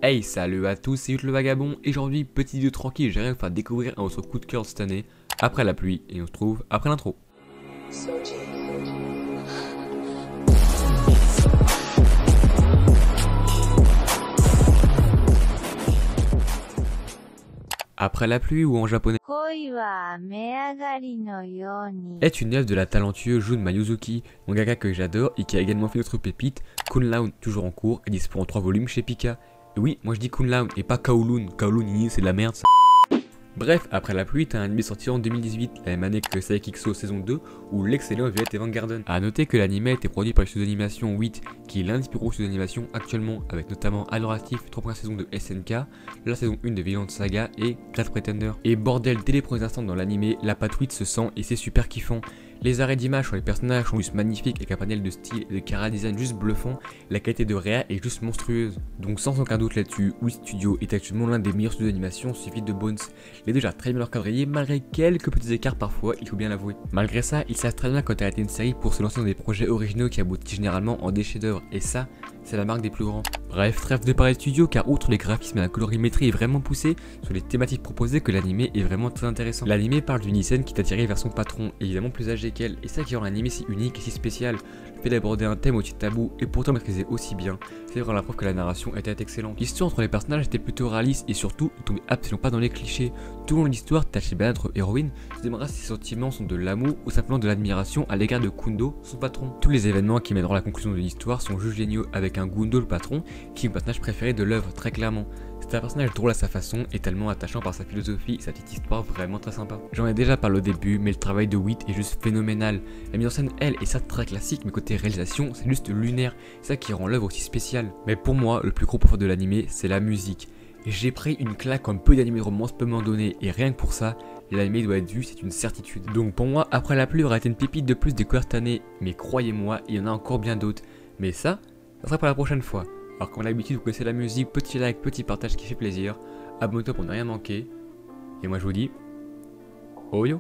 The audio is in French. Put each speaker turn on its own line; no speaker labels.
Hey, salut à tous, c'est Yut le Vagabond, et aujourd'hui, petite vidéo tranquille, j'arrive à faire découvrir un autre coup de cœur de cette année, après la pluie, et on se trouve après l'intro. Après la pluie, ou en japonais, est une œuvre de la talentueuse Jun Mayuzuki, mangaka que j'adore et qui a également fait d'autres pépites, Kunlun, toujours en cours, et dispo en 3 volumes chez Pika. Et oui, moi je dis Kunlun et pas Kowloon, Kowloon c'est de la merde ça. Bref, après la pluie, t'as un anime sorti en 2018, la même année que Saikikso saison 2, ou l'excellent Violet Evergarden. A noter que l'anime a été produit par le studio d'animation 8, qui est l'un des plus gros studios d'animation actuellement, avec notamment Adoratif, 3 premières saisons de SNK, la saison 1 de Violent Saga et Great Pretender. Et bordel, dès les premiers instants dans l'anime, la patte 8 se sent et c'est super kiffant. Les arrêts d'image sur les personnages sont juste magnifiques avec un panel de style et de chara design juste bluffant, la qualité de réa est juste monstrueuse. Donc sans aucun doute là-dessus, Wit Studio est actuellement l'un des meilleurs studios d'animation suivi de Bones. Les deux gèrent très bien leur calendrier malgré quelques petits écarts parfois, il faut bien l'avouer. Malgré ça, ils savent très bien quand arrêter une série pour se lancer dans des projets originaux qui aboutissent généralement en des chefs-d'œuvre, et ça, c'est la marque des plus grands. Bref, trêve de parler de studio car outre les graphismes et la colorimétrie est vraiment poussée, sur les thématiques proposées que l'anime est vraiment très intéressant. L'anime parle d'une lycéenne qui est attirée vers son patron, évidemment plus âgé qu'elle, et ça qui rend l'anime si unique et si spécial. Le fait d'aborder un thème aussi tabou et pourtant maîtrisé aussi bien, c'est vraiment la preuve que la narration était excellente. L'histoire entre les personnages était plutôt réaliste et surtout ne tombait absolument pas dans les clichés. Tout au long de l'histoire, Tachibana, notre héroïne, se demandera si ses sentiments sont de l'amour ou simplement de l'admiration à l'égard de Kundo, son patron. Tous les événements qui mèneront à la conclusion de l'histoire sont juste géniaux, avec un Gundo le patron qui est mon personnage préféré de l'œuvre très clairement. C'est un personnage drôle à sa façon et tellement attachant par sa philosophie et sa petite histoire vraiment très sympa. J'en ai déjà parlé au début, mais le travail de Wit est juste phénoménal. La mise en scène, elle, est ça très classique, mais côté réalisation, c'est juste lunaire. C'est ça qui rend l'œuvre aussi spéciale. Mais pour moi, le plus gros point fort de l'anime, c'est la musique. J'ai pris une claque comme peu d'animés de romance peut m'en donner, et rien que pour ça, l'anime doit être vu, c'est une certitude. Donc pour moi, après la pluie aurait été une pépite de plus découverte cette année, mais croyez-moi, il y en a encore bien d'autres. Mais ça sera pour la prochaine fois. Alors comme d'habitude, vous connaissez la musique, petit like, petit partage qui fait plaisir, abonnez-toi pour ne rien manquer, et moi je vous dis, Oyo.